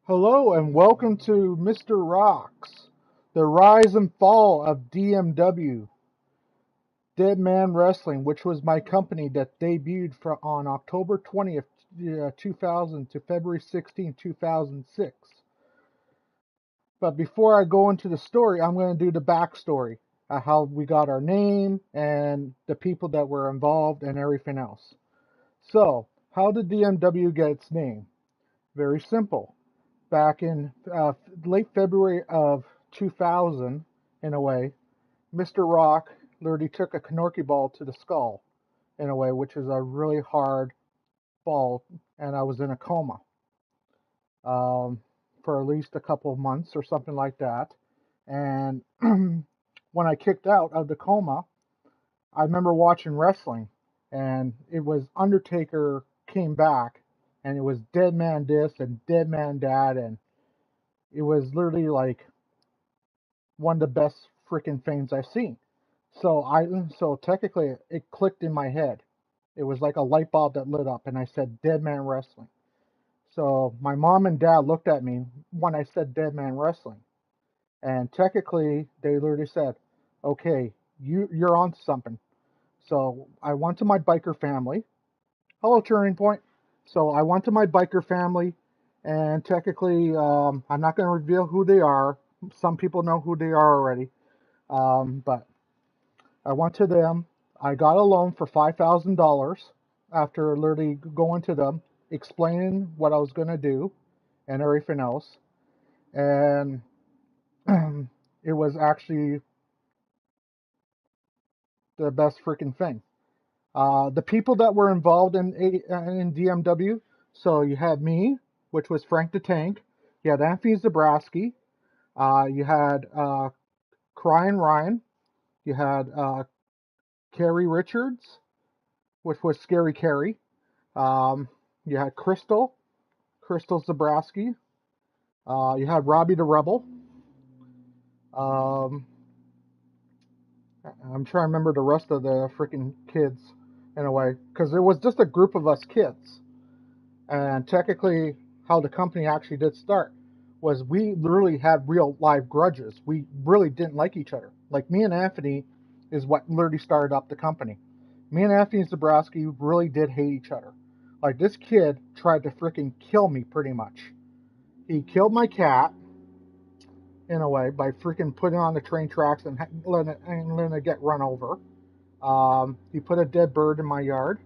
Hello and welcome to Mr. Rocks, the rise and fall of DMW, Dead Man Wrestling, which was my company that debuted on October 20th, 2000 to February 16th, 2006. But before I go into the story, I'm going to do the backstory, how we got our name and the people that were involved and everything else. So, how did DMW get its name? Very simple. Back in late February of 2000, in a way, Mr. Rock literally took a Kanorki ball to the skull, in a way, which is a really hard fall, and I was in a coma for at least a couple of months or something like that. And when I kicked out of the coma, I remember watching wrestling, and it was Undertaker came back, and it was Dead Man this and Dead Man that, and it was literally like one of the best freaking things I've seen. So technically it clicked in my head. It was like a light bulb that lit up, and I said Dead Man Wrestling. So my mom and dad looked at me when I said Dead Man Wrestling, and technically they literally said, "Okay, you're on to something." So I went to my biker family. Hello, Turning Point. So I went to my biker family, and technically I'm not going to reveal who they are. Some people know who they are already. But I went to them. I got a loan for $5,000 after literally going to them, explaining what I was going to do and everything else. And it was actually the best freaking thing. The people that were involved in DMW, so you had me, which was Frank the Tank. You had Anthony Zabrowski. You had Crying Ryan. You had Carrie Richards, which was Scary Carrie. Um, you had Crystal Zabrowski. You had Robbie the Rebel. Um, I'm trying to remember the rest of the freaking kids in a way, because it was just a group of us kids. And technically, how the company actually did start was we literally had real live grudges. We really didn't like each other. Like me and Anthony is what literally started up the company. Me and Anthony Zabrowski really did hate each other. Like this kid tried to freaking kill me pretty much. He killed my cat in a way by freaking putting it on the train tracks and letting it get run over. He put a dead bird in my yard.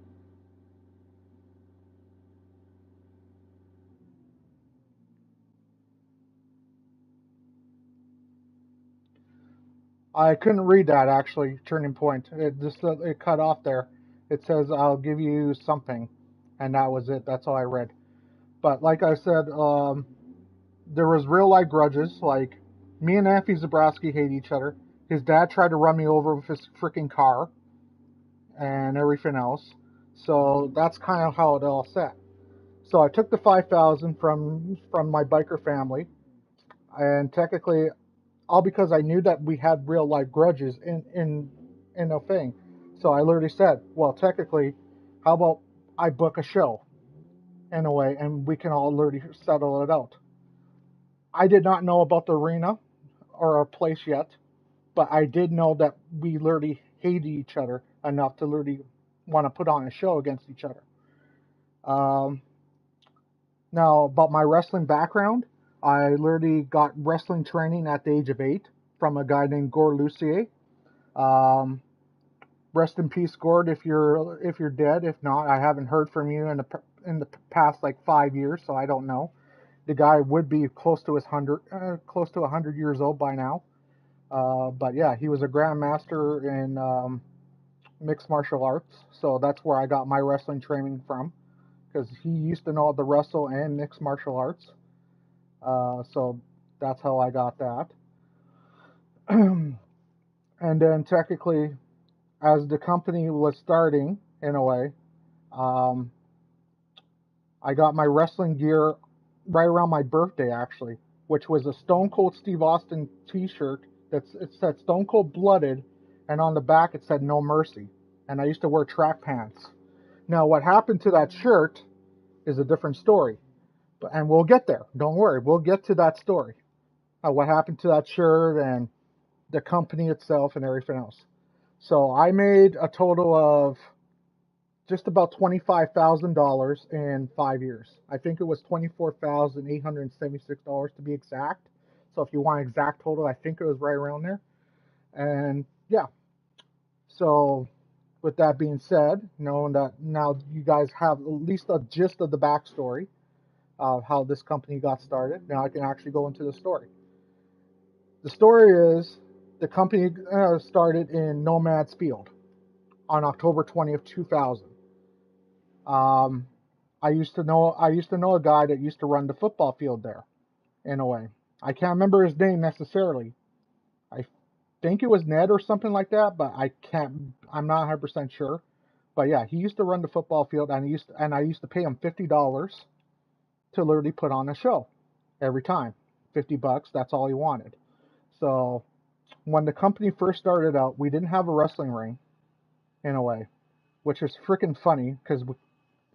I couldn't read that actually. Turning Point. It just it cut off there. It says I'll give you something, and that was it. That's all I read. But like I said, there was real life grudges. Like me and Anthony Zabrowski hate each other. His dad tried to run me over with his freaking car and everything else. So that's kind of how it all set. So I took the 5,000 from my biker family, and technically, all because I knew that we had real life grudges in a thing. So I literally said, well, technically, how about I book a show in a way, and we can all literally settle it out. I did not know about the arena or our place yet, but I did know that we literally hated each other enough to literally want to put on a show against each other. Um, Now, about my wrestling background, I literally got wrestling training at the age of 8 from a guy named Gord Lucier. Um, Rest in peace, Gord. If you're dead. If not, I haven't heard from you in the past like 5 years, so I don't know. The guy would be close to 100 years old by now. But yeah, he was a grandmaster in mixed martial arts, so that's where I got my wrestling training from because he used to know how to wrestle and mixed martial arts. So that's how I got that. And then technically, as the company was starting, in a way, um, I got my wrestling gear right around my birthday, actually, which was a Stone Cold Steve Austin T-shirt. It said Stone Cold Blooded, and on the back it said No Mercy. And I used to wear track pants. Now, what happened to that shirt is a different story. And we'll get there. Don't worry. We'll get to that story. What happened to that shirt and the company itself and everything else. So I made a total of just about $25,000 in 5 years. I think it was $24,876 to be exact. So if you want exact total, I think it was right around there. And yeah, so with that being said, knowing that now you guys have at least a gist of the backstory of how this company got started, now I can actually go into the story. The story is the company started in Nomad's Field on October 20th, 2000. Um, I used to know a guy that used to run the football field there in a way. I can't remember his name necessarily. I think it was Ned or something like that, but I'm not 100% sure. But yeah, he used to run the football field, and I used to pay him $50 to literally put on a show every time. $50, that's all he wanted. So when the company first started out, we didn't have a wrestling ring in a way, which is freaking funny because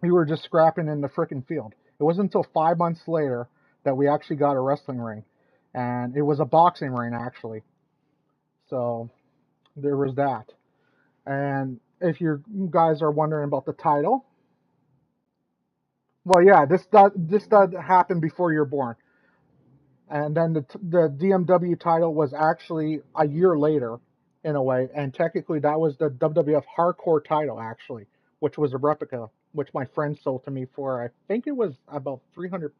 we were just scrapping in the freaking field. It wasn't until 5 months later that we actually got a wrestling ring, and it was a boxing ring actually. So there was that. And if you guys are wondering about the title, well, yeah, this does happen before you're born. And then the DMW title was actually a year later, in a way, and technically that was the WWF Hardcore title actually, which was a replica, which my friend sold to me for I think it was about $300,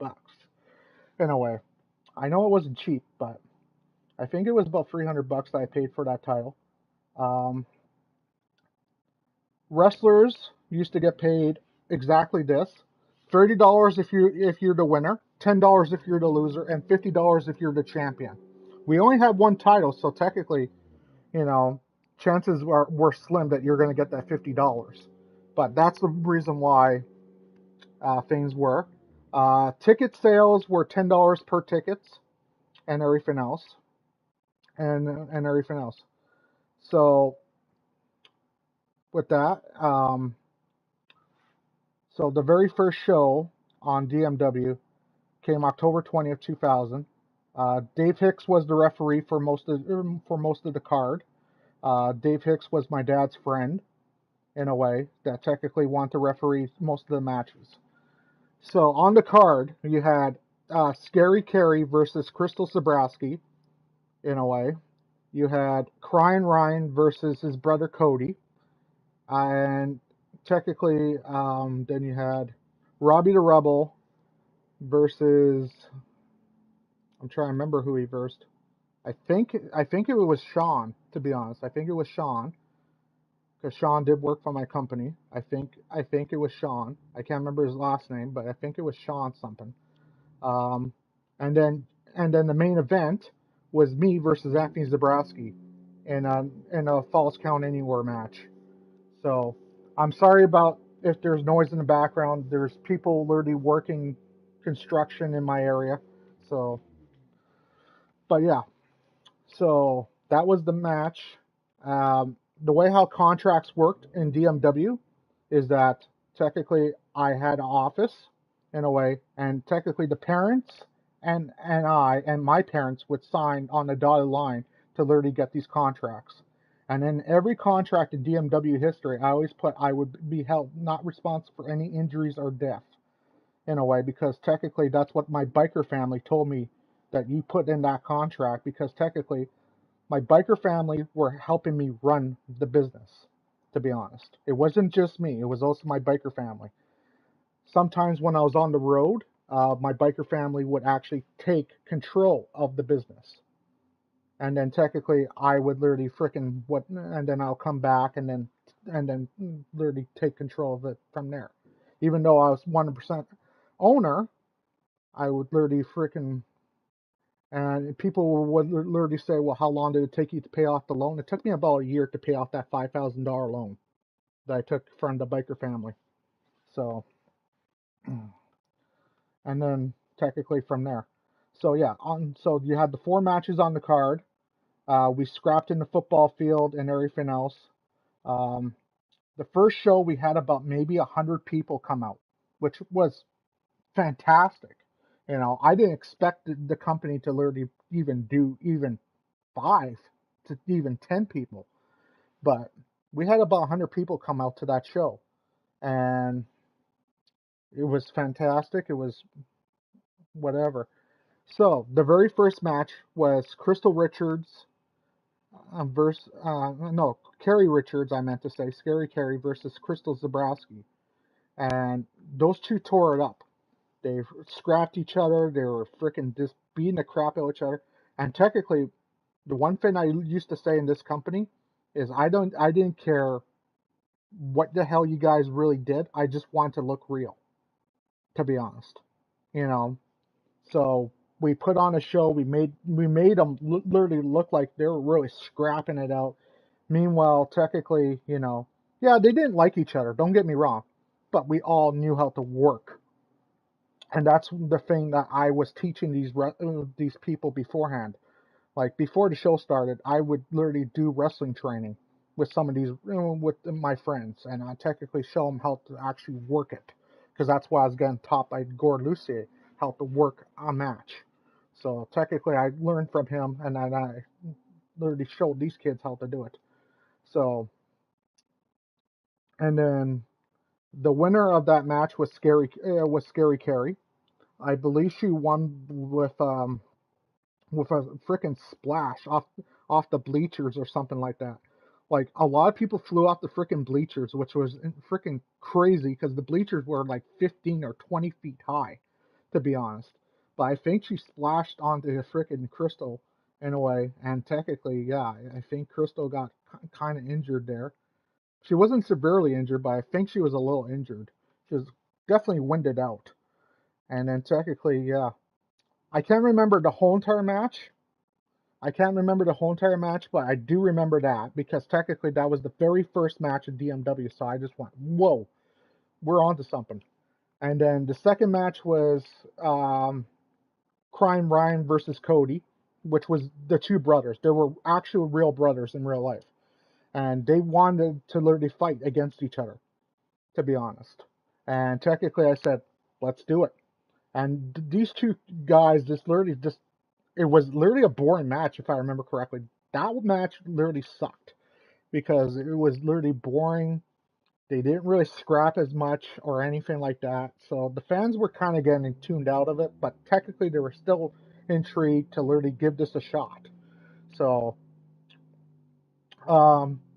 in a way. I know it wasn't cheap, but I think it was about $300 that I paid for that title. Um, Wrestlers used to get paid exactly this: $30 if you're the winner, $10 if you're the loser, and $50 if you're the champion. We only had one title, so technically, you know, chances were slim that you're going to get that $50. But that's the reason why things were. Ticket sales were $10 per tickets and everything else, and everything else. So with that, so the very first show on DMW came October 20th, 2000. Dave Hicks was the referee for most of the card. Dave Hicks was my dad's friend in a way that technically wanted to referee most of the matches. So on the card you had Scary Carey versus Crystal Zabrowski in a way. You had Crying Ryan versus his brother Cody, and technically then you had Robbie the Rebel versus, I'm trying to remember who he versed. I think it was Sean, to be honest. I think it was Sean because Sean did work for my company. I think it was Sean. I can't remember his last name, but I think it was Sean something. Um, and then the main event was me versus Anthony Zabrowski in a Falls Count Anywhere match. So I'm sorry about if there's noise in the background. There's people literally working construction in my area. So, but yeah, so that was the match. The way how contracts worked in DMW is that technically I had an office in a way, and technically the parents and my parents would sign on the dotted line to literally get these contracts. And in every contract in DMW history, I always put I would be held not responsible for any injuries or death in a way, because technically that's what my biker family told me that you put in that contract, because technically my biker family were helping me run the business, to be honest. It wasn't just me, it was also my biker family. Sometimes when I was on the road, my biker family would actually take control of the business. And then technically I would literally frickin' and then I'll come back and then literally take control of it from there. Even though I was 100% owner, I would literally frickin' and people would literally say, well, how long did it take you to pay off the loan? It took me about a year to pay off that $5,000 loan that I took from the biker family. So, and then technically from there. So yeah, so you had the four matches on the card. We scrapped in the football field and everything else. Um, the first show we had about maybe 100 people come out, which was fantastic. I didn't expect the company to literally even do even 5 to even 10 people. But we had about 100 people come out to that show. And it was fantastic. It was whatever. So the very first match was Crystal Richards versus no, Carrie Richards. I meant to say Scary Carrie versus Crystal Zabrowski, and those two tore it up. They scrapped each other. They were freaking just beating the crap out of each other. And technically, the one thing I used to say in this company is I didn't care what the hell you guys really did. I just want to look real, to be honest. You know, so we put on a show. We made them literally look like they were really scrapping it out. Meanwhile, technically, yeah, they didn't like each other. Don't get me wrong, but we all knew how to work, and that's the thing that I was teaching these people beforehand. Like before the show started, I would literally do wrestling training with some of these with my friends, and I technically show them how to actually work it, because that's why I was getting taught by Gord Lucier how to work a match. So technically, I learned from him, and then I literally showed these kids how to do it. So, and then the winner of that match was Scary Carrie. I believe she won with a freaking splash off the bleachers or something like that. Like a lot of people flew off the freaking bleachers, which was freaking crazy because the bleachers were like 15 or 20 feet high, to be honest. But I think she splashed onto the freaking Crystal in a way, and technically, yeah, I think Crystal got kind of injured there. She wasn't severely injured, but I think she was a little injured. She was definitely winded out. And then technically, yeah, I can't remember the whole entire match. I can't remember the whole entire match, but I do remember that because technically that was the very first match of DMW. So I just went, whoa, we're on to something. And then the second match was Crime Ryan versus Cody, which was the two brothers. They were actual real brothers in real life. And they wanted to literally fight against each other, to be honest. And technically I said, let's do it. And these two guys just it was literally a boring match, if I remember correctly. That match literally sucked because it was literally boring. They didn't really scrap as much or anything like that. So the fans were kind of getting tuned out of it, but technically they were still intrigued to literally give this a shot. So,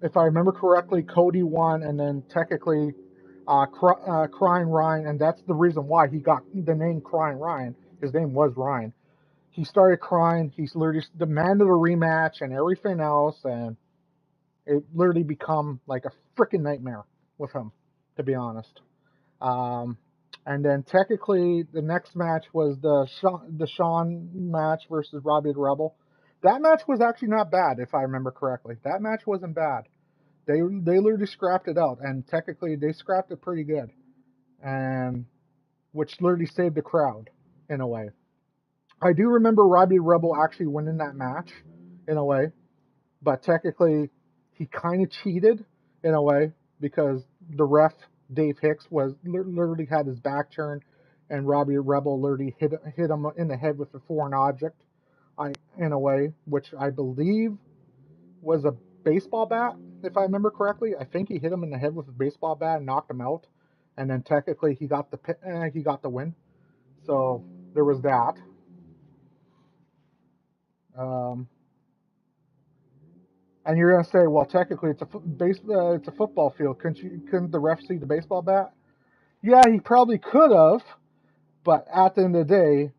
if I remember correctly, Cody won, and then technically Crying Ryan, and that's the reason why he got the name Crying Ryan. His name was Ryan. He started crying. He's literally demanded a rematch and everything else, and it literally become like a freaking nightmare with him, to be honest. Um, and then technically the next match was the Shawn match versus Robbie the Rebel. That match was actually not bad, if I remember correctly. That match wasn't bad. They literally scrapped it out, and technically they scrapped it pretty good, and which literally saved the crowd in a way. I do remember Robbie Rebel actually winning that match in a way, but technically he kind of cheated in a way because the ref Dave Hicks was literally had his back turned, and Robbie Rebel literally hit him in the head with a foreign object, in a way, which I believe was a baseball bat, if I remember correctly. I think he hit him in the head with a baseball bat and knocked him out, and then technically he got the win. So there was that. Um, and you're gonna say, well, technically it's a football field. Couldn't the ref see the baseball bat? Yeah, he probably could have, but at the end of the day,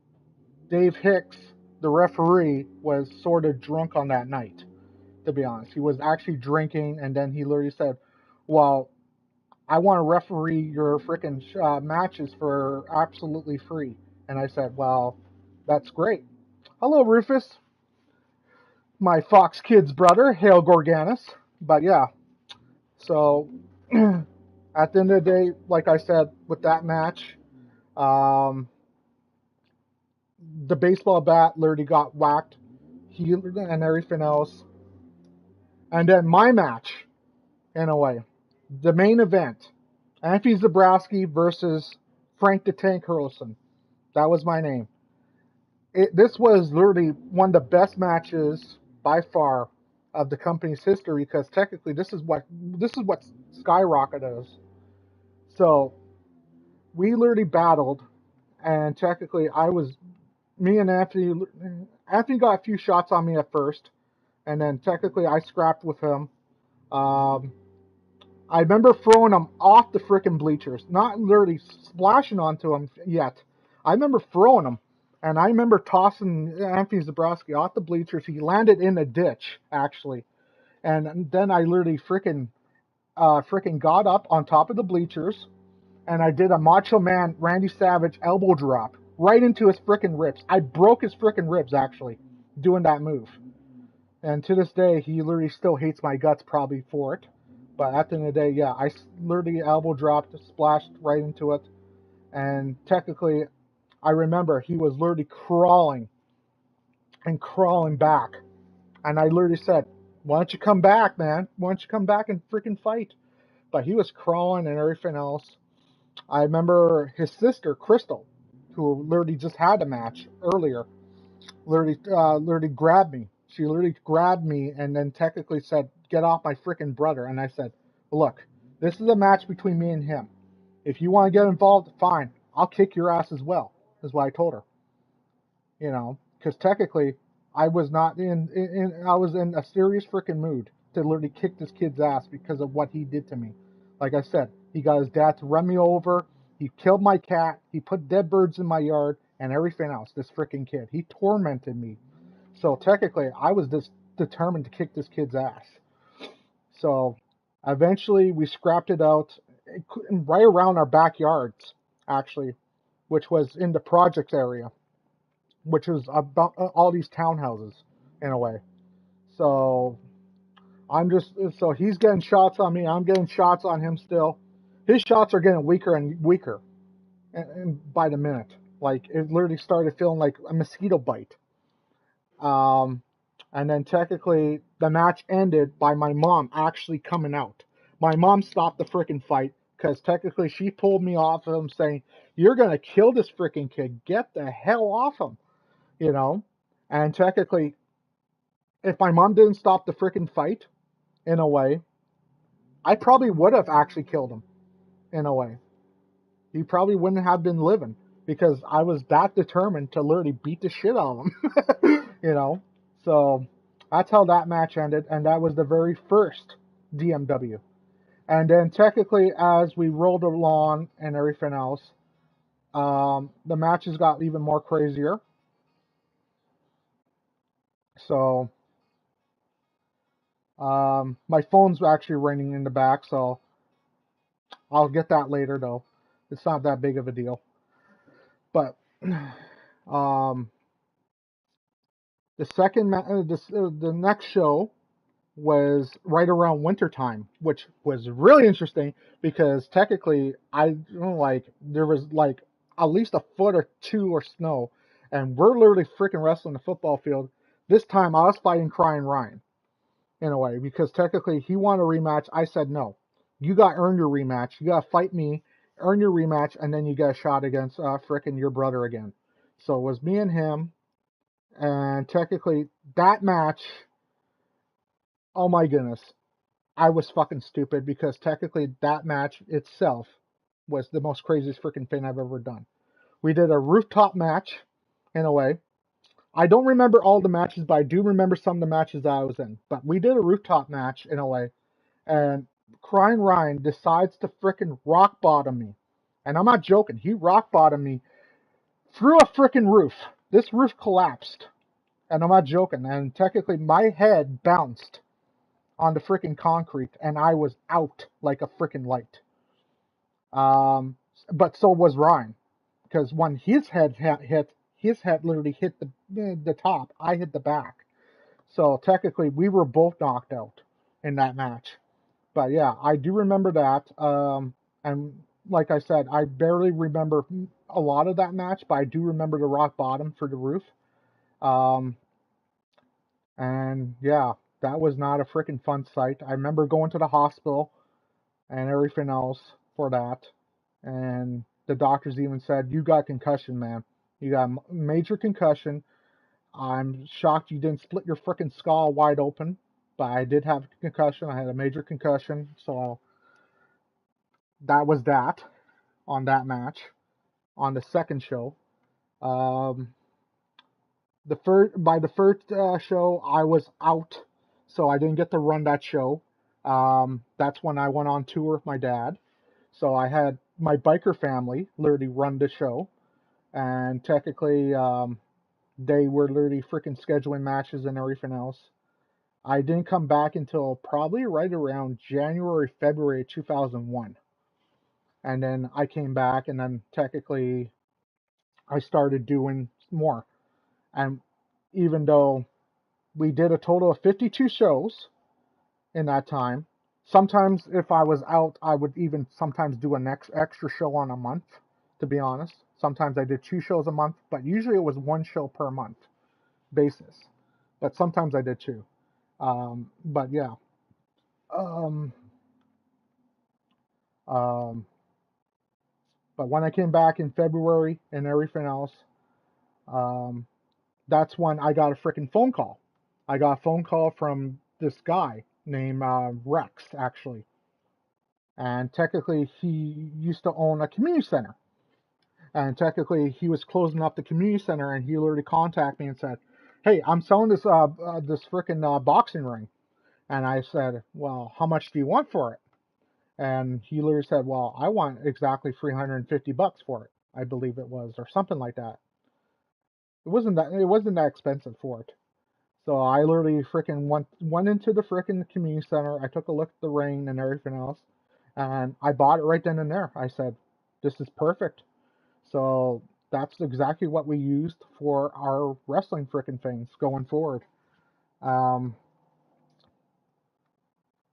Dave Hicks, the referee, was sort of drunk on that night. To be honest, he was actually drinking, and then he literally said, "Well, I want to referee your freaking matches for absolutely free." And I said, "Well, that's great. Hello, Rufus, my Fox Kids brother, hail Gorganis." But yeah, so at the end of the day, like I said, with that match, um, the baseball bat literally got whacked, and everything else. And then my match, in a way, the main event, Anthony Zabrowski versus Frank the Tank Hurlson. That was my name. This was literally one of the best matches by far of the company's history because technically this is what Skyrocket is. So we literally battled, and technically I was me and Anthony. Anthony got a few shots on me at first, and then technically I scrapped with him. Um, I remember throwing him off the frickin' bleachers, not literally splashing onto him yet. I remember throwing him, and I remember tossing Anthony Zabrowski off the bleachers. He landed in a ditch, actually, and then I literally frickin' got up on top of the bleachers, and I did a Macho Man Randy Savage elbow drop right into his frickin' ribs. I broke his frickin' ribs, actually, doing that move. And to this day, he literally still hates my guts probably for it. But at the end of the day, yeah, I literally elbow dropped, splashed right into it. And technically, I remember he was literally crawling and crawling back. And I literally said, why don't you come back, man? Why don't you come back and freaking fight? But he was crawling and everything else. I remember his sister, Crystal, who literally just had a match earlier, literally grabbed me. She literally grabbed me and then technically said, "Get off my freaking brother." And I said, "Look, this is a match between me and him. If you want to get involved, fine. I'll kick your ass as well." Is what I told her. Because technically, I was not I was in a serious freaking mood to literally kick this kid's ass because of what he did to me. Like I said, he got his dad to run me over. He killed my cat. He put dead birds in my yard and everything else. This freaking kid. He tormented me. So technically, I was just determined to kick this kid's ass. So eventually, we scrapped it out right around our backyards, actually, which was in the projects area, which was about all these townhouses in a way. So so he's getting shots on me. I'm getting shots on him still. His shots are getting weaker and weaker, and by the minute. Like it literally started feeling like a mosquito bite. Um, and then technically the match ended by my mom actually coming out. My mom stopped the freaking fight because technically she pulled me off of him, saying, "You're gonna kill this freaking kid. Get the hell off him." You know. And technically, if my mom didn't stop the freaking fight, in a way, I probably would have actually killed him. In a way, he probably wouldn't have been living because I was that determined to literally beat the shit out of him. So that's how that match ended, and that was the very first DMW. And then technically, as we rolled along and everything else, the matches got even more crazier. So my phone's actually ringing in the back, so I'll get that later though. It's not that big of a deal. But um, the next show was right around winter time, which was really interesting because technically like there was like at least a foot or two of snow, and we're literally freaking wrestling the football field. This time I was fighting Crying Ryan in a way because technically he wanted a rematch. I said no. You got to earn your rematch. You got to fight me, earn your rematch, and then you get a shot against frickin' your brother again. So it was me and him, and technically that match. Oh my goodness, I was fucking stupid because technically that match itself was the most craziest freaking thing I've ever done. We did a rooftop match in a way. I don't remember all the matches, but I do remember some of the matches that I was in. But we did a rooftop match in a way, and Crying Ryan decides to frickin' rock bottom me. And I'm not joking, he rock bottomed me through a frickin' roof. This roof collapsed. And I'm not joking. And technically my head bounced on the freaking concrete, and I was out like a freaking light. But so was Ryan, because when his head hit, his head literally hit the top. I hit the back. So technically, we were both knocked out in that match. But yeah, I do remember that. And like I said, I barely remember a lot of that match, but I do remember the rock bottom for the roof. Um, and yeah, that was not a freaking fun sight. I remember going to the hospital and everything else for that. And the doctors even said, "You got concussion, man. You got major concussion. I'm shocked you didn't split your frickin' skull wide open, but I did have a concussion. I had a major concussion, so that was that on that match. On the second show, um, the first show I was out, so I didn't get to run that show. That's when I went on tour with my dad. So I had my biker family literally run the show, and technically they were literally freaking scheduling matches and everything else. I didn't come back until probably right around January, February 2001. And then I came back, and then technically I started doing more. And even though we did a total of 52 shows in that time, sometimes if I was out, I would even sometimes do an extra show on a month, to be honest. Sometimes I did 2 shows a month, but usually it was 1 show per month basis. But sometimes I did 2. But yeah. Um, um, but when I came back in February and everything else, um, that's when I got a freaking phone call. I got a phone call from this guy named Rex, actually. And technically, he used to own a community center. And technically, he was closing up the community center, and he literally contacted me and said, "Hey, I'm selling this freaking boxing ring." And I said, "Well, how much do you want for it?" And he literally said, "Well, I want exactly $350 for it. I believe it was, or something like that. It wasn't that expensive for it." So I literally freaking went into the freaking community center. I took a look at the ring and everything else, and I bought it right then and there. I said, "This is perfect." So that's exactly what we used for our wrestling freaking things going forward. Um,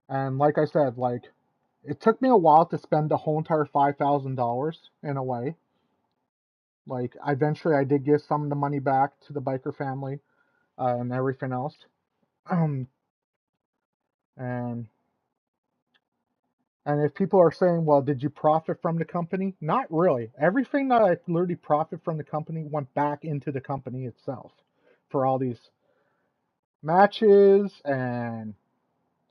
and like I said, like it took me a while to spend the whole entire $5,000 in a way. Like eventually, I did give some of the money back to the biker family and everything else. Um, and And if people are saying, well, did you profit from the company? Not really. Everything that I literally profit from the company went back into the company itself for all these matches and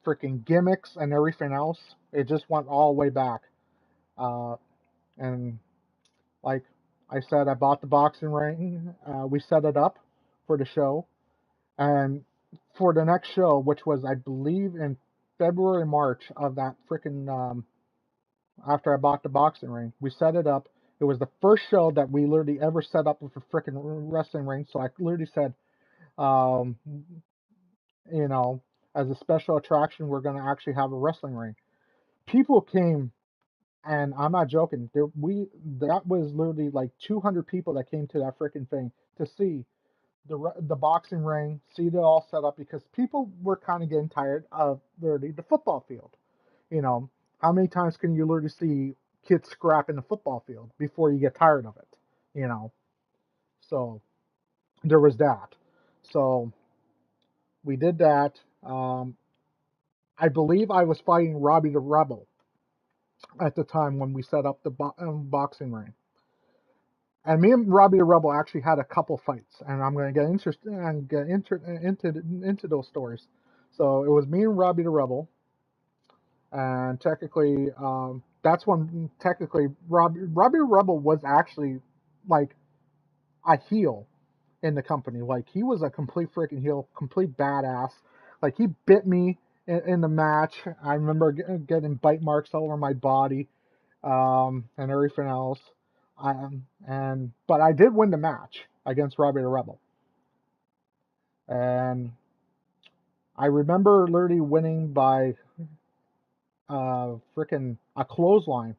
freaking gimmicks and everything else. It just went all the way back. Uh, and like I said, I bought the boxing ring. We set it up for the show. And for the next show, which was, I believe, in February, March of that freaking after I bought the boxing ring. We set it up. It was the first show that we literally ever set up with a freaking wrestling ring. So I literally said, um, you know, as a special attraction, we're going to actually have a wrestling ring. People came, and I'm not joking. That was literally like 200 people that came to that freaking thing to see the boxing ring, see it all set up because people were kind of getting tired of literally the football field. You know, how many times can you literally see kids scrap in the football field before you get tired of it? You know, so there was that. So we did that. I believe I was fighting Robbie the Rebel at the time when we set up the boxing ring. And me and Robbie the Rebel actually had a couple fights, and I'm going to get interested and get into those stories. So it was me and Robbie the Rebel, and technically, that's when technically Robbie Rebel was actually like a heel in the company. Like he was a complete freaking heel, complete badass. Like he bit me in the match. I remember getting bite marks all over my body and everything else. But I did win the match against Robbie the Rebel, and I remember literally winning by freaking a clothesline.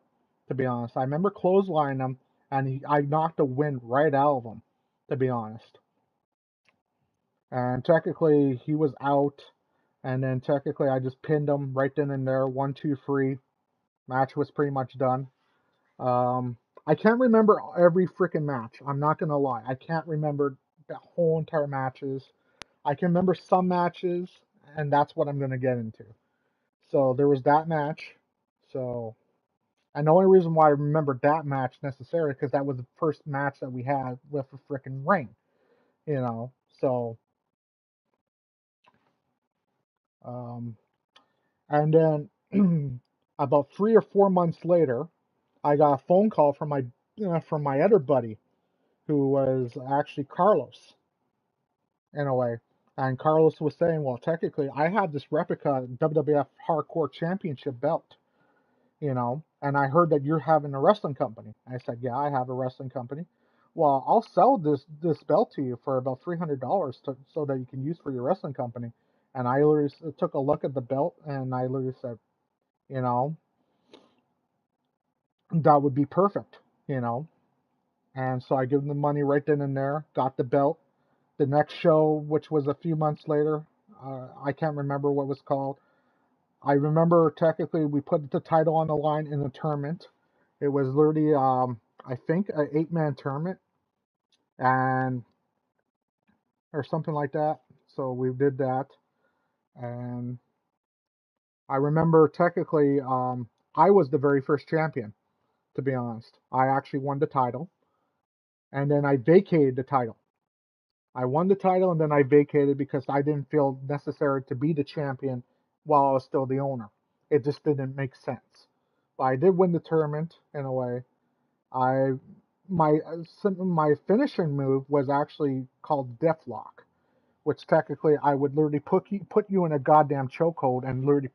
To be honest, I remember clotheslining him, and I knocked the wind right out of him. To be honest, and technically he was out, and then technically I just pinned him right then and there. 1, 2, 3. Match was pretty much done. Um, I can't remember every freaking match. I'm not gonna lie. I can't remember the whole entire matches. I can remember some matches, and that's what I'm gonna get into. So there was that match. So And the only reason why I remember that match necessarily because that was the first match that we had with a freaking ring, you know. So, um, and then about 3 or 4 months later, I got a phone call from my other buddy, who was actually Carlos in a way. And Carlos was saying, well, technically, I have this replica WWF Hardcore Championship belt, and I heard that you're having a wrestling company. I said, yeah, I have a wrestling company. Well, I'll sell this belt to you for about $300 so that you can use for your wrestling company. And I literally took a look at the belt, and I literally said, you know, that would be perfect, you know. And so I gave them the money right then and there, got the belt. The next show, which was a few months later, I can't remember what it was called. I remember technically we put the title on the line in the tournament. It was literally, I think, an 8-man tournament, and or something like that. So we did that, and I remember technically, I was the very first champion. To be honest, I actually won the title, and then I vacated the title. I won the title and then I vacated because I didn't feel necessary to be the champion while I was still the owner. It just didn't make sense. But I did win the tournament in a way. I my finishing move was actually called Deathlock, which technically I would literally put you in a goddamn chokehold and literally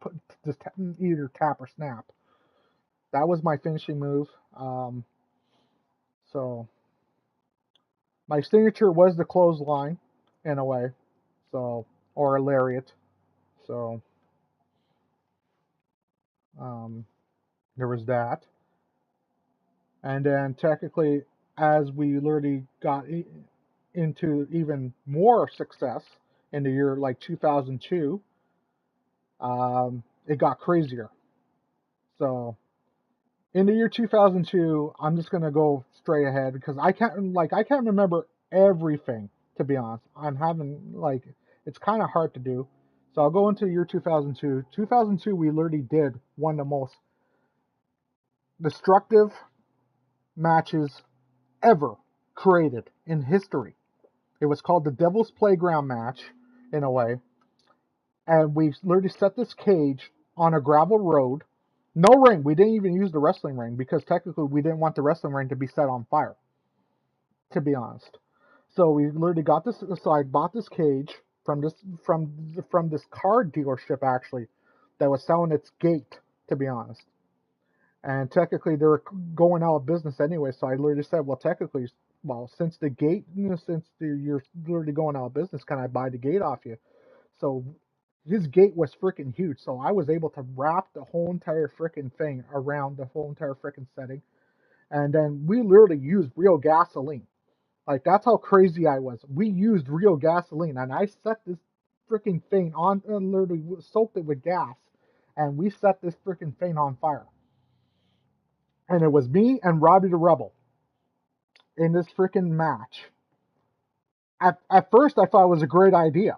just either tap or snap. That was my finishing move. So my signature was the clothesline in a way. So, or a lariat. So um, there was that. And then technically, as we literally got into even more success in the year like 2002, it got crazier. So in the year 2002, I'm just gonna go straight ahead because I can't remember everything, to be honest. I'm having like it's kind of hard to do. So I'll go into the year 2002. 2002, we literally did one of the most destructive matches ever created in history. It was called the Devil's Playground match, in a way. And we literally set this cage on a gravel road. No ring. We didn't even use the wrestling ring because technically we didn't want the wrestling ring to be set on fire, to be honest. So we literally got this. So I bought this cage from this car dealership actually that was selling its gate, to be honest. And technically, they were going out of business anyway. So I literally said, well, technically, well, since you're literally going out of business, can I buy the gate off you? So his gate was freaking huge. So I was able to wrap the whole entire freaking thing around the whole entire freaking setting. And then we literally used real gasoline. Like, that's how crazy I was. We used real gasoline. And I set this freaking thing on, and literally soaked it with gas. And we set this freaking thing on fire. And it was me and Robbie the Rebel in this freaking match. At first, I thought it was a great idea.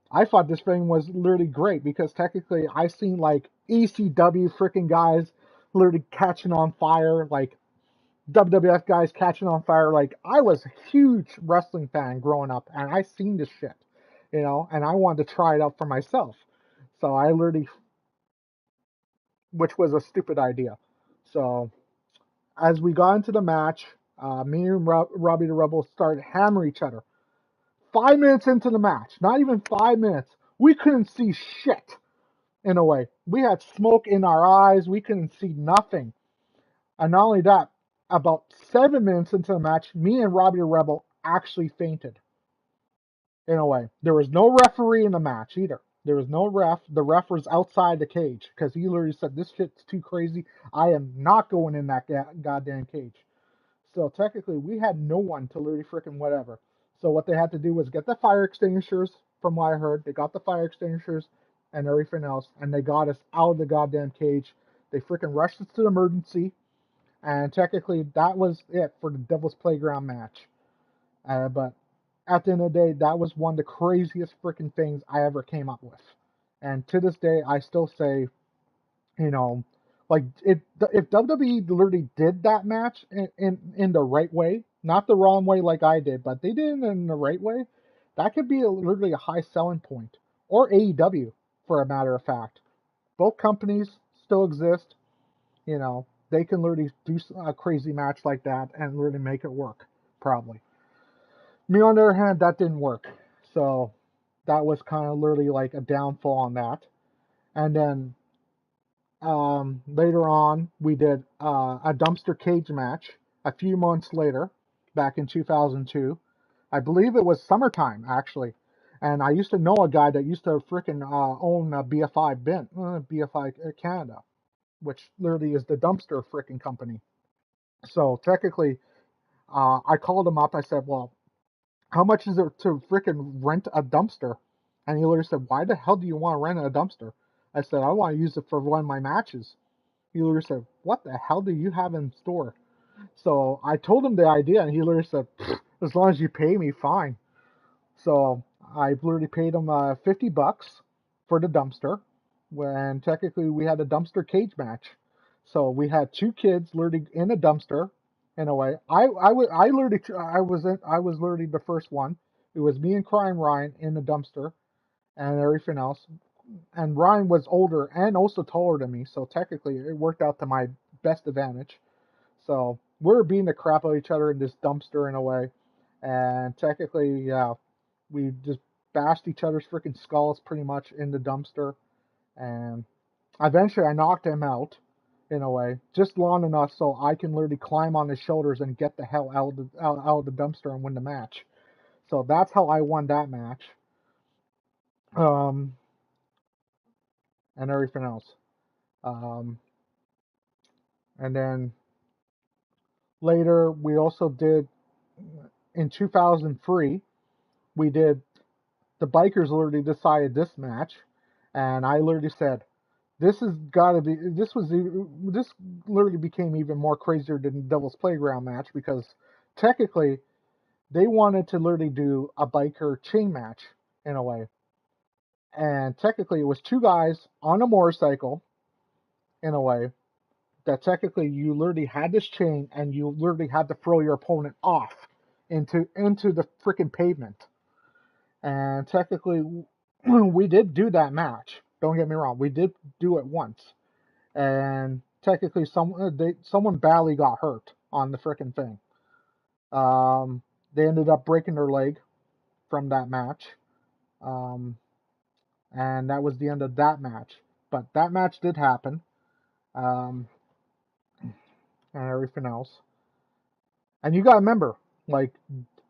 I thought this thing was literally great because technically, I seen like ECW freaking guys literally catching on fire, like WWF guys catching on fire. Like, I was a huge wrestling fan growing up, and I seen this shit, and I wanted to try it out for myself. So I literally, which was a stupid idea. So as we got into the match, me and Robbie the Rebel started hammering each other. 5 minutes into the match, not even 5 minutes, we couldn't see shit, in a way. We had smoke in our eyes, we couldn't see nothing. And not only that, about 7 minutes into the match, me and Robbie the Rebel actually fainted, in a way. There was no referee in the match either. There was no ref. The ref was outside the cage because he literally said, this shit's too crazy. I am not going in that goddamn cage. So technically, we had no one to literally freaking whatever. So what they had to do was get the fire extinguishers, from what I heard. They got the fire extinguishers and everything else, and they got us out of the goddamn cage. They freaking rushed us to the emergency, and technically, that was it for the Devil's Playground match. But at the end of the day, that was one of the craziest freaking things I ever came up with. And to this day, I still say, you know, like if WWE literally did that match in the right way, not the wrong way like I did, but they did it in the right way, That could be literally a high selling point, or AEW for a matter of fact. Both companies still exist. You know, they can literally do a crazy match like that and literally make it work. Probably. Me on the other hand, that didn't work. So that was kind of literally like a downfall on that. And then later on, we did a dumpster cage match a few months later, back in 2002. I believe it was summertime, actually. And I used to know a guy that used to freaking own BFI Canada, which literally is the dumpster freaking company. So technically, I called him up. I said, well, how much is it to freaking rent a dumpster? And he literally said, why the hell do you want to rent a dumpster? I said, I want to use it for one of my matches. He literally said, what the hell do you have in store? So I told him the idea, and he literally said, as long as you pay me, fine. So I literally paid him $50 for the dumpster, when technically we had a dumpster cage match. So we had two kids literally in a dumpster. In a way, I was literally the first one. It was me and Crying Ryan in the dumpster and everything else. And Ryan was older and also taller than me, so technically it worked out to my best advantage. So we're beating the crap out of each other in this dumpster in a way, and technically, yeah, we just bashed each other's freaking skulls pretty much in the dumpster, and eventually I knocked him out in a way, just long enough so I can literally climb on his shoulders and get the hell out of the dumpster and win the match. So that's how I won that match, um, and everything else. Um, and then later we also did in 2003 we did the bikers literally decided this match, and I literally said, "This has got to be." This literally became even more crazier than the Devil's Playground match because technically they wanted to literally do a biker chain match in a way, and technically it was two guys on a motorcycle in a way that technically you literally had this chain and you literally had to throw your opponent off into the freaking pavement. And technically, we did do that match. Don't get me wrong, we did do it once, and technically, someone badly got hurt on the frickin' thing. Um, they ended up breaking their leg from that match, um, and that was the end of that match. But that match did happen, um, and everything else. And you gotta remember, like,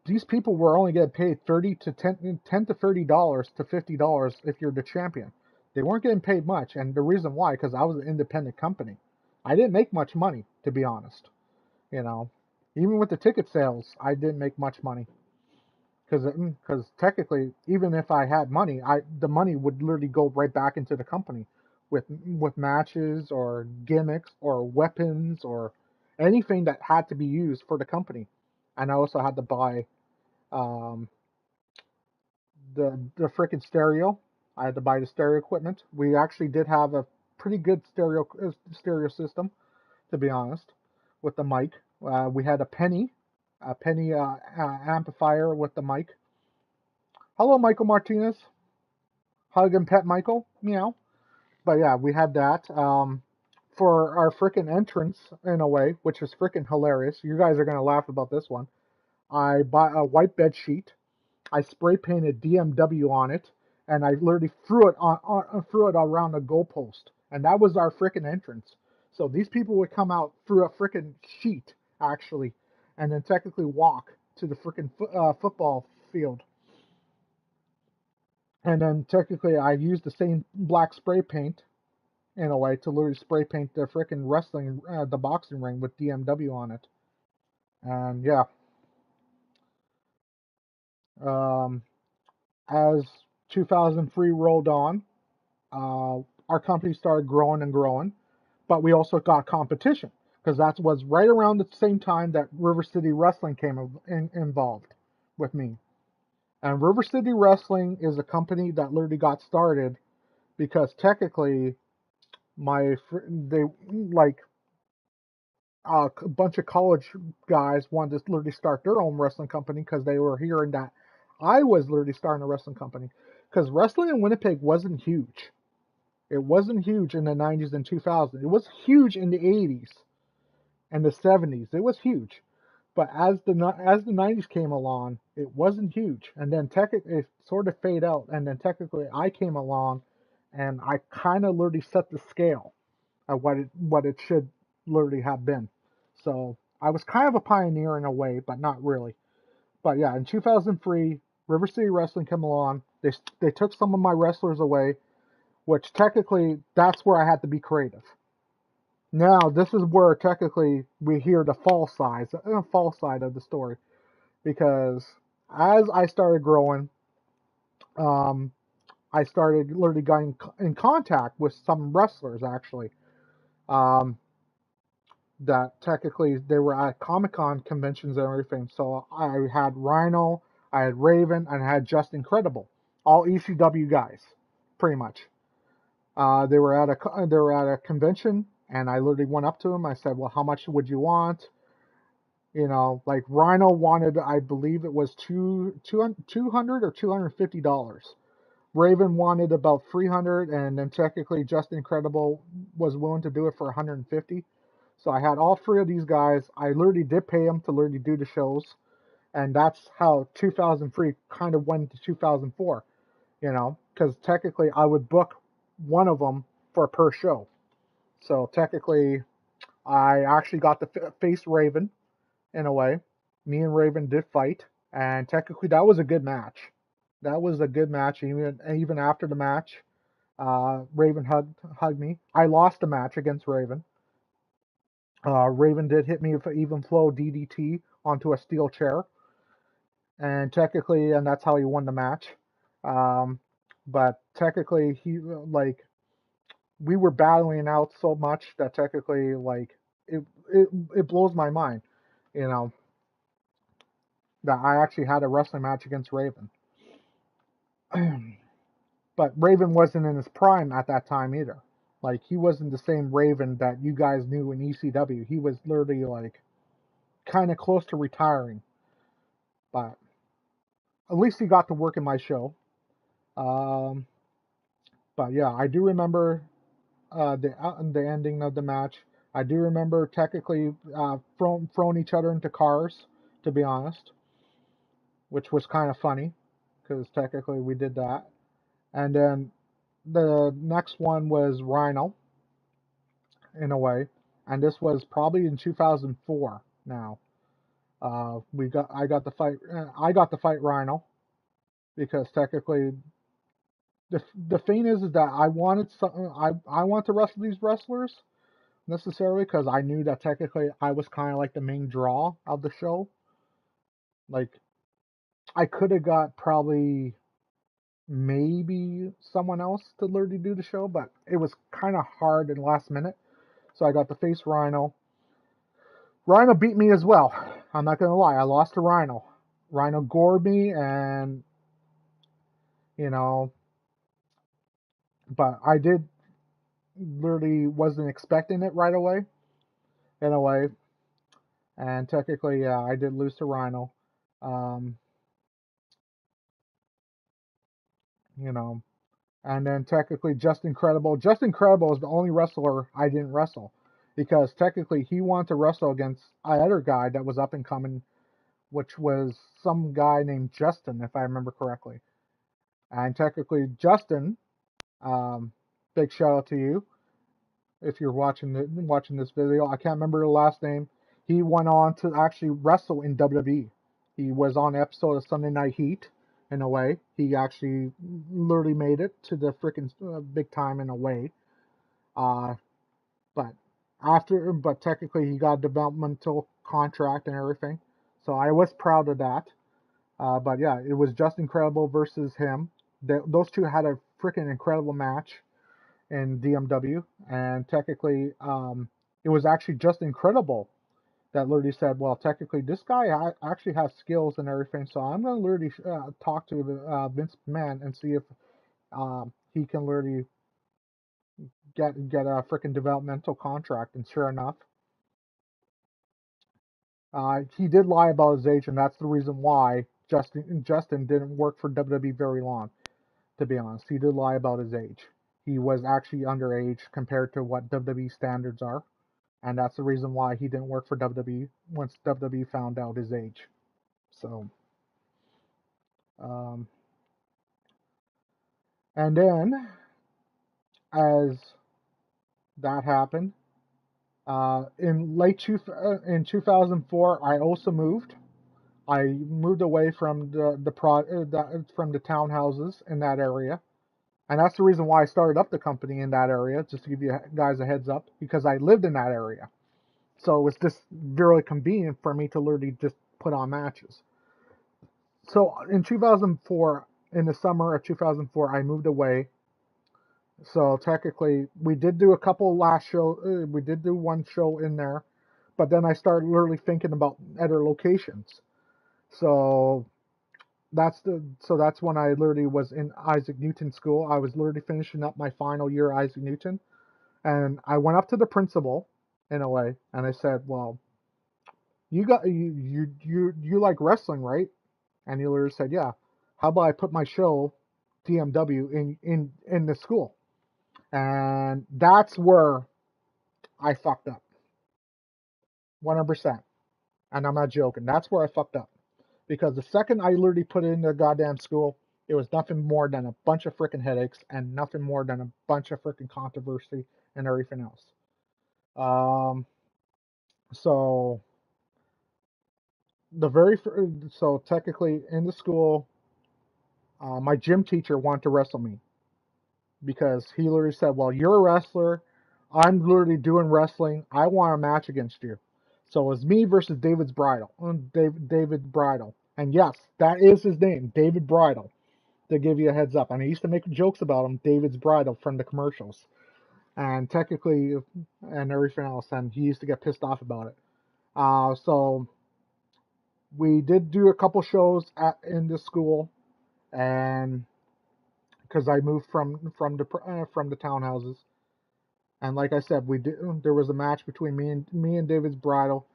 these people were only getting paid 30 to 10 to $30 to $50 if you're the champion. They weren't getting paid much, and the reason why, because I was an independent company. I didn't make much money, to be honest. You know, even with the ticket sales, I didn't make much money because technically, even if I had money, the money would literally go right back into the company with matches or gimmicks or weapons or anything that had to be used for the company. And I also had to buy um, the freaking stereo. I had to buy the stereo equipment. We actually did have a pretty good stereo system, to be honest, with the mic. We had a penny amplifier with the mic. Hello, Michael Martinez. Hug and pet Michael. Meow. But yeah, we had that for our freaking entrance in a way, which is freaking hilarious. You guys are gonna laugh about this one. I bought a white bed sheet. I spray painted DMW on it, and I literally threw it around the goalpost, and that was our freaking entrance. So these people would come out through a freaking sheet actually, and then technically walk to the freaking football field. And then technically, I used the same black spray paint in a way to literally spray paint the freaking the boxing ring with DMW on it. And yeah, um, as 2003 rolled on, our company started growing and growing, but we also got competition because that was right around the same time that River City Wrestling came involved with me. And River City Wrestling is a company that literally got started because technically they like a bunch of college guys wanted to literally start their own wrestling company because they were hearing that I was literally starting a wrestling company because wrestling in Winnipeg wasn't huge. It wasn't huge in the 90s and 2000s. It was huge in the 80s and the 70s. It was huge. But as the 90s came along, it wasn't huge. And then it sort of fade out. And then technically I came along and I kind of literally set the scale of what it should literally have been. So I was kind of a pioneer in a way, but not really. But yeah, in 2003, River City Wrestling came along. They took some of my wrestlers away, which technically that's where I had to be creative. Now this is where technically we hear the false side of the story, because as I started growing, um, I started literally getting in contact with some wrestlers actually. Um, that technically they were at Comic Con conventions and everything. So I had Rhino, I had Raven, and I had Just Incredible, all ECW guys, pretty much. They were at a convention, and I literally went up to them. I said, "Well, how much would you want?" You know, like Rhino wanted, I believe it was 200 or $250. Raven wanted about 300, and then technically Just Incredible was willing to do it for 150. So I had all three of these guys. I literally did pay them to literally do the shows, and that's how 2003 kind of went to 2004. You know, because technically I would book one of them for per show. So technically, I actually got to face Raven in a way. Me and Raven did fight, and technically that was a good match. That was a good match. Even after the match, Raven hugged me. I lost the match against Raven. Raven did hit me with an even flow DDT onto a steel chair, and technically, and that's how he won the match. Um, but technically, he like we were battling out so much that technically, like it it blows my mind, you know, that I actually had a wrestling match against Raven. But Raven wasn't in his prime at that time either. Like he wasn't the same Raven that you guys knew in ECW. He was literally like kind of close to retiring. But at least he got to work in my show. Um, but yeah, I do remember the ending of the match. I do remember technically throwing each other into cars, to be honest, which was kind of funny because technically we did that. And then the next one was Rhino, in a way, and this was probably in 2004. Now, I got to fight Rhino because technically the thing is that I want to wrestle these wrestlers necessarily because I knew that technically I was kind of like the main draw of the show. Like I could have got probably maybe someone else to literally do the show, but it was kind of hard in the last minute. So I got to face Rhino. Rhino beat me as well. I'm not gonna lie, I lost to Rhino. Rhino gored me, and you know, but I did literally wasn't expecting it right away. In a way, and technically, yeah, I did lose to Rhino. Um, you know, and then technically, Just Incredible. Just Incredible is the only wrestler I didn't wrestle because technically he wanted to wrestle against another guy that was up and coming, which was some guy named Justin, if I remember correctly. And technically, Justin, um, big shout out to you if you're watching this video. I can't remember the last name. He went on to actually wrestle in WWE. He was on an episode of Sunday Night Heat. In a way, he actually literally made it to the freaking big time in a way. Uh, but but technically, he got a developmental contract and everything. So I was proud of that. But yeah, it was just incredible versus him. Those two had a freaking incredible match in DMW, and technically, it was actually just incredible that literally said, "Well, technically, this guy actually has skills and everything, so I'm going to literally talk to Vince McMahon and see if he can literally get a freaking developmental contract." And sure enough, he did lie about his age, and that's the reason why Justin didn't work for WWE very long, to be honest. He did lie about his age. He was actually underage compared to what WWE standards are, and that's the reason why he didn't work for WWE once WWE found out his age. So, um, and then as that happened, in 2004, I also moved. I moved away from from the townhouses in that area, and that's the reason why I started up the company in that area, just to give you guys a heads up, because I lived in that area. So it's just really convenient for me to literally just put on matches. So in 2004, in the summer of 2004, I moved away. So technically, we did do a couple last show. We did do one show in there, but then I started literally thinking about other locations. So that's when I literally was in Isaac Newton school. I was literally finishing up my final year at Isaac Newton, and I went up to the principal in a way, and I said, "Well, you like wrestling, right?" And he literally said, "Yeah. How about I put my show DMW in the school?" And that's where I fucked up, 100%. And I'm not joking. That's where I fucked up. Because the second I literally put it in the goddamn school, it was nothing more than a bunch of freaking headaches and nothing more than a bunch of freaking controversy and everything else. Um, so so technically in the school, my gym teacher wanted to wrestle me because he literally said, "Well, you're a wrestler. I'm literally doing wrestling. I want a match against you." So it was me versus David Bridle. And yes, that is his name, David Bridle, to give you a heads up. And I used to make jokes about him, David's Bridle, from the commercials. And technically, and everything else. And he used to get pissed off about it. So we did do a couple shows in the school. And because I moved from the townhouses. And like I said, there was a match between me and David's Bridle,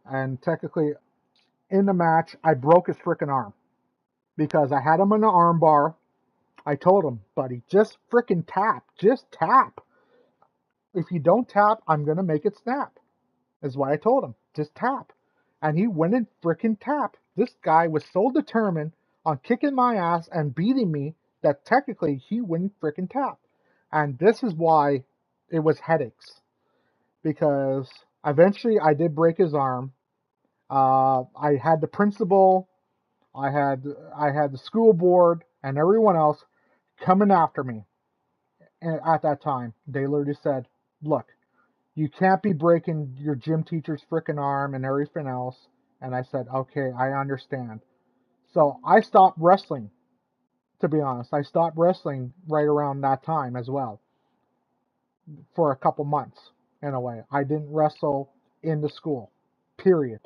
and technically in the match I broke his freaking arm because I had him in the arm bar. I told him, buddy, just freaking tap, just tap. If you don't tap, I'm gonna make it snap. Is what I told him. Just tap, and he went and freaking tapped. This guy was so determined on kicking my ass and beating me that technically he wouldn't freaking tap. And this is why it was headaches. Because eventually I did break his arm. I had the principal, I had the school board, and everyone else coming after me. And at that time, they literally said, "Look, you can't be breaking your gym teacher's freaking arm and everything else." And I said, "Okay, I understand." So I stopped wrestling. To be honest, I stopped wrestling right around that time as well for a couple months. In a way, I didn't wrestle in the school. Period.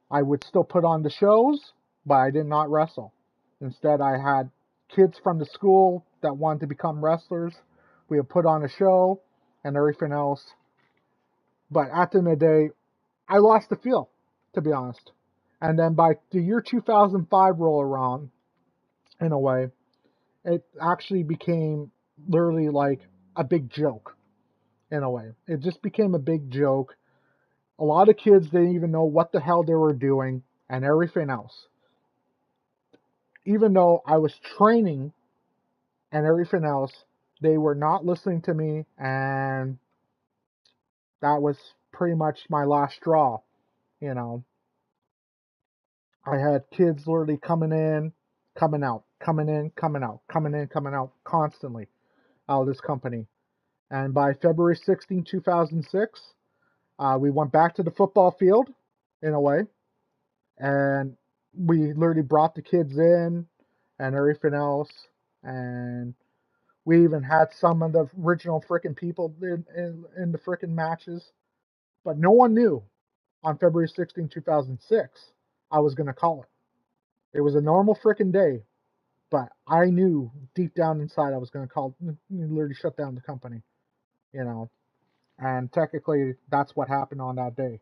I would still put on the shows, but I did not wrestle. Instead, I had kids from the school that wanted to become wrestlers. We would put on a show and everything else. But at the end of the day, I lost the feel, to be honest. And then by the year 2005 roll around, in a way, it actually became literally like a big joke, in a way. It just became a big joke. A lot of kids didn't even know what the hell they were doing and everything else. Even though I was training and everything else, they were not listening to me, and that was pretty much my last straw. You know, I had kids literally coming in, coming out, coming in, coming out, coming in, coming out constantly out of this company. And by February 16, 2006, we went back to the football field in a way, and we literally brought the kids in and everything else, and we even had some of the original freaking people in the freaking matches, but no one knew on February 16, 2006, I was going to call it. It was a normal freaking day, but I knew deep down inside I was going to call, literally shut down the company, you know. And technically, that's what happened on that day.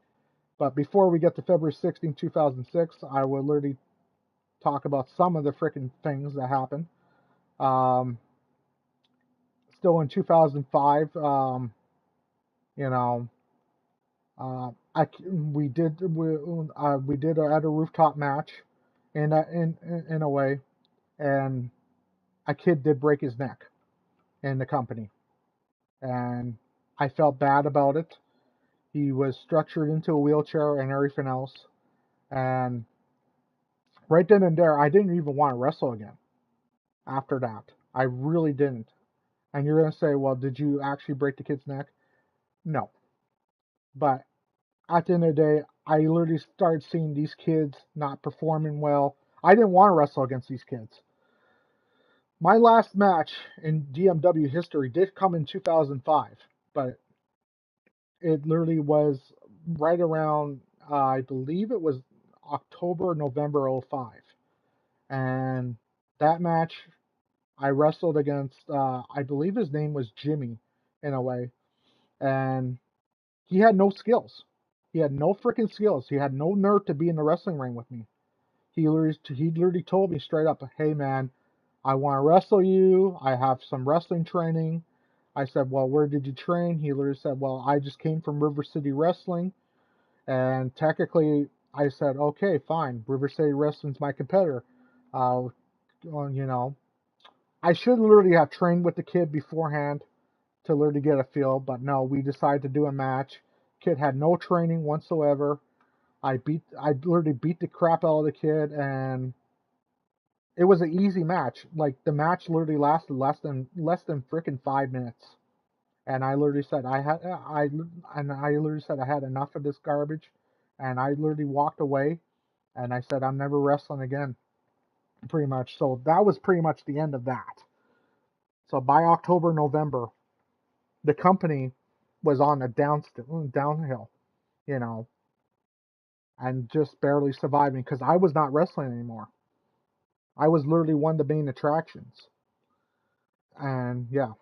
But before we get to February 16, 2006, I will literally talk about some of the freaking things that happened. Um, Still in 2005, you know, we did at a rooftop match, in a way, and a kid did break his neck in the company, and I felt bad about it. He was structured into a wheelchair and everything else, and right then and there, I didn't even want to wrestle again. After that, I really didn't. And you're gonna say, well, did you actually break the kid's neck? No, but at the end of the day, I literally started seeing these kids not performing well. I didn't want to wrestle against these kids. My last match in DMW history did come in 2005, but it literally was right around, I believe it was October, November '05. And that match, I wrestled against, I believe his name was Jimmy, in a way. And he had no skills. He had no freaking skills. He had no nerve to be in the wrestling ring with me. He literally told me straight up, "Hey man, I want to wrestle you. I have some wrestling training." I said, "Well, where did you train?" He literally said, "Well, I just came from River City Wrestling." And technically, I said, "Okay, fine. River City Wrestling's my competitor." Well, I should literally have trained with the kid beforehand to literally get a feel, but no, we decided to do a match. Kid had no training whatsoever. I literally beat the crap out of the kid, and it was an easy match. Like the match literally lasted less than freaking 5 minutes. And I literally said I literally said I had enough of this garbage, and I literally walked away, and I said I'm never wrestling again, pretty much. So that was pretty much the end of that. So by October, November, the company was on a downhill, you know, and just barely surviving because I was not wrestling anymore. I was literally one of the main attractions. And yeah,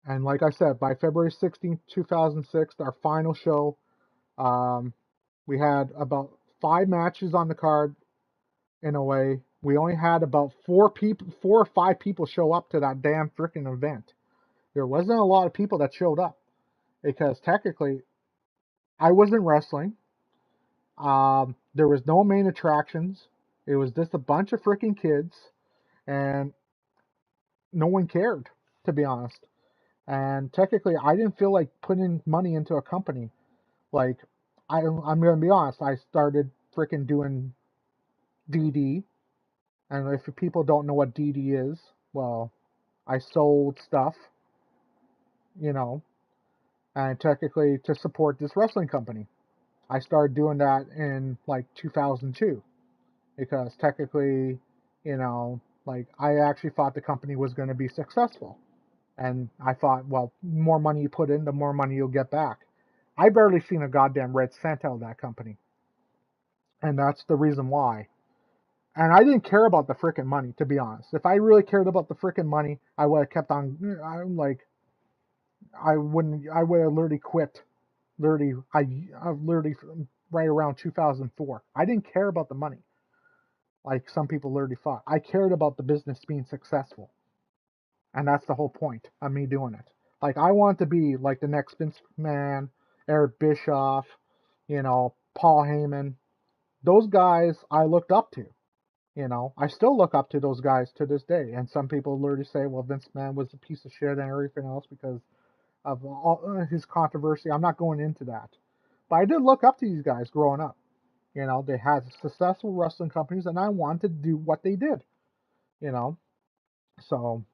and like I said, by February 16th, 2006, our final show, um, we had about 5 matches on the card. In a way, we only had about 4 or 5 people show up to that damn freaking event. There wasn't a lot of people that showed up because technically I wasn't wrestling. There was no main attractions. It was just a bunch of freaking kids, and no one cared, to be honest. And technically, I didn't feel like putting money into a company. Like, I'm gonna be honest. I started freaking doing DD, and if people don't know what DD is, well, I sold stuff, you know, and technically to support this wrestling company. I started doing that in like 2002 because technically, like I actually thought the company was going to be successful. And I thought, well, more money you put in, the more money you'll get back. I barely seen a goddamn red cent out of that company. And that's the reason why. And I didn't care about the freaking money, to be honest. If I really cared about the freaking money, I would have kept on. I'm like, I wouldn't. I would have literally quit. I literally right around 2004. I didn't care about the money, like some people literally thought. I cared about the business being successful, and that's the whole point of me doing it. Like I want to be like the next Vince McMahon, Eric Bischoff, Paul Heyman. Those guys I looked up to. I still look up to those guys to this day. And some people literally say, well, Vince McMahon was a piece of shit and everything else because of all his controversy. I'm not going into that. But I did look up to these guys growing up. They had successful wrestling companies, and I wanted to do what they did. You know, so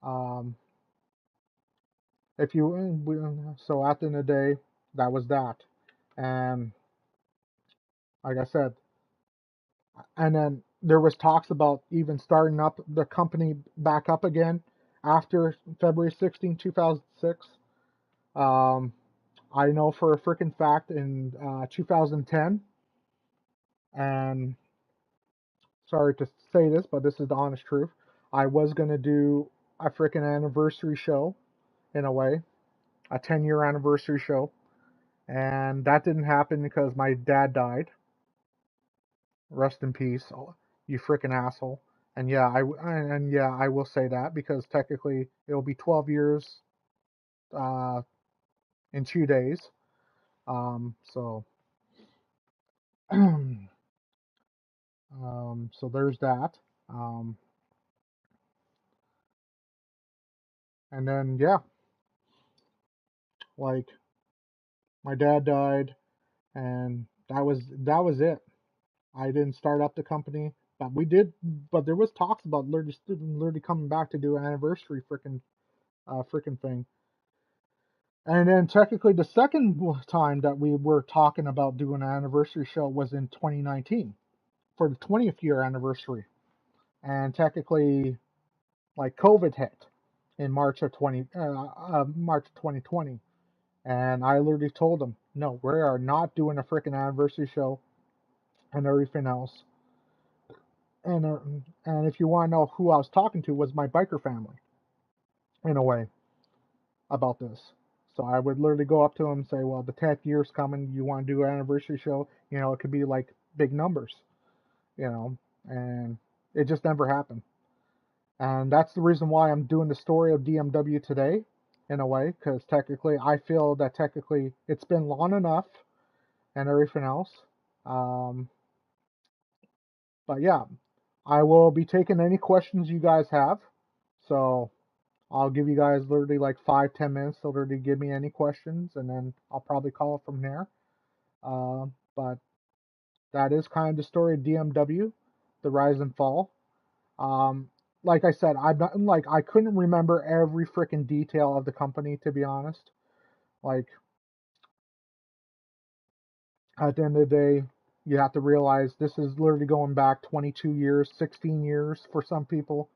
um, if you so at the end of the day, that was that. And like I said, and then there was talks about even starting up the company back up again after February 16, 2006. Um, I know for a freaking fact in 2010, and sorry to say this, but this is the honest truth, I was going to do a freaking anniversary show, in a way, a 10-year anniversary show, and that didn't happen because my dad died. Rest in peace, you freaking asshole. And yeah, I will say that because technically it'll be 12 years uh, in 2 days. So so there's that. Um, and then yeah, like my dad died, and that was it. I didn't start up the company, but we did. But there was talks about literally coming back to do an anniversary freaking thing. And then technically the second time that we were talking about doing an anniversary show was in 2019 for the 20th year anniversary. And technically, like COVID hit in March of 2020, and I literally told them, no, we are not doing a freaking anniversary show and everything else. And uh, and if you want to know who I was talking to, was my biker family in a way about this. So I would literally go up to them and say, well, the 10th year's coming. You want to do an anniversary show? It could be like big numbers, and it just never happened. And that's the reason why I'm doing the story of DMW today, in a way, because technically I feel that technically it's been long enough and everything else. Um, but yeah, I will be taking any questions you guys have. So I'll give you guys literally like 5-10 minutes to literally give me any questions, and then I'll probably call it from there. But that is kind of the story of DMW, the rise and fall. Um, like I said, I'm not like I couldn't remember every freaking detail of the company, to be honest. Like at the end of the day, you have to realize this is literally going back 22 years, 16 years for some people,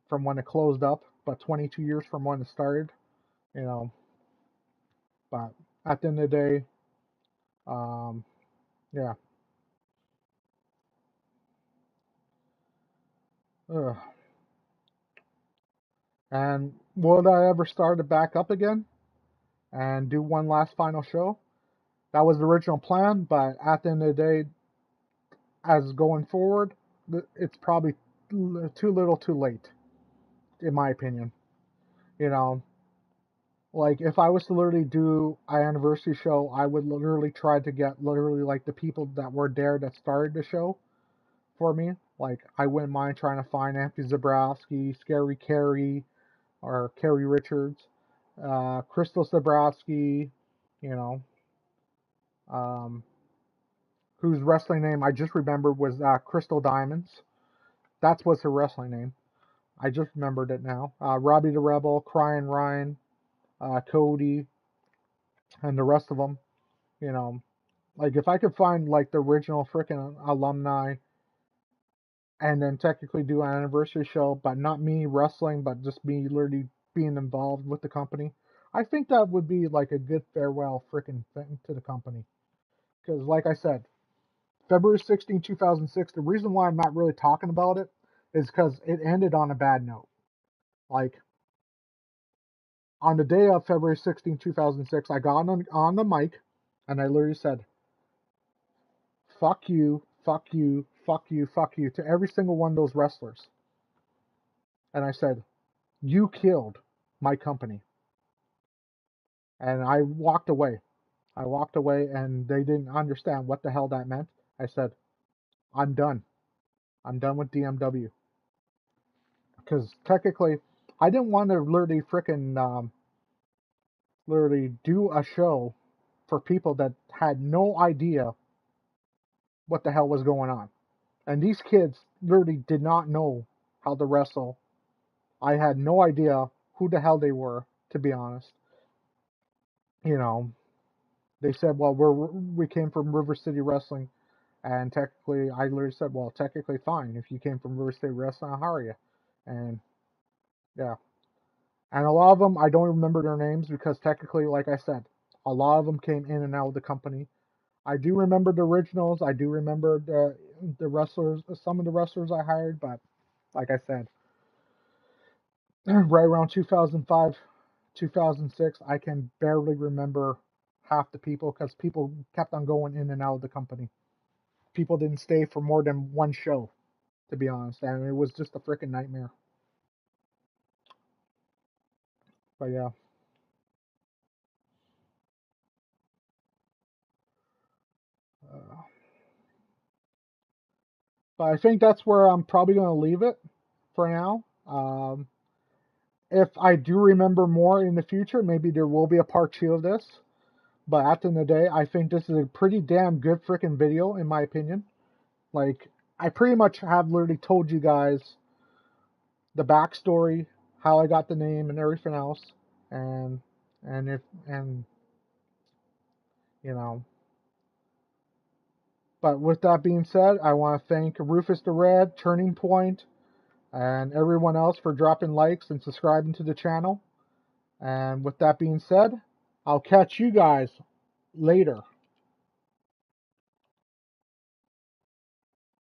from when it closed up, but 22 years from when it started, you know. But at the end of the day, um, yeah. Ugh. And would I ever start it back up again and do one last final show? That was the original plan, but at the end of the day, as going forward, it's probably too little too late, in my opinion. You know, like if I was to literally do an anniversary show, I would literally try to get literally like the people that were there that started the show for me. Like I wouldn't mind trying to find Anthony Zabrowski, Scary Carrie, or Carrie Richards, Crystal Zabrowski, you know, um, whose wrestling name I just remembered was Crystal Diamonds. That's what's her wrestling name. I just remembered it now. Robbie the Rebel, Crying Ryan, Cody, and the rest of them. You know, like if I could find like the original freaking alumni, and then technically do an anniversary show, but not me wrestling, but just me literally being involved with the company, I think that would be like a good farewell freaking thing to the company. Because, like I said, February 16, 2006, the reason why I'm not really talking about it is because it ended on a bad note. Like, on the day of February 16, 2006, I got on the mic and I literally said, fuck you, fuck you, fuck you, fuck you to every single one of those wrestlers. And I said, you killed my company. And I walked away. I walked away and they didn't understand what the hell that meant. I said, I'm done. I'm done with DMW. Because technically, I didn't want to literally freaking literally do a show for people that had no idea what the hell was going on. And these kids literally did not know how to wrestle. I had no idea who the hell they were, to be honest. You know, they said, well, we came from River City Wrestling. And technically, I literally said, well, technically fine. If you came from River City Wrestling, I'll hire you. And yeah. And a lot of them, I don't remember their names because technically, like I said, a lot of them came in and out of the company. I do remember the originals. I do remember the wrestlers, some of the wrestlers I hired, but like I said, right around 2005, 2006, I can barely remember half the people because people kept on going in and out of the company. people didn't stay for more than one show, to be honest. And it was just a freaking nightmare. But yeah. Uh, but I think that's where I'm probably going to leave it for now. If I do remember more in the future, maybe there will be a part 2 of this. But at the end of the day, I think this is a pretty damn good freaking video, in my opinion. Like, I pretty much have literally told you guys the backstory, how I got the name, and everything else. And and if and you know. But with that being said, I want to thank Rufus the Red, Turning Point, and everyone else for dropping likes and subscribing to the channel. And with that being said, I'll catch you guys later.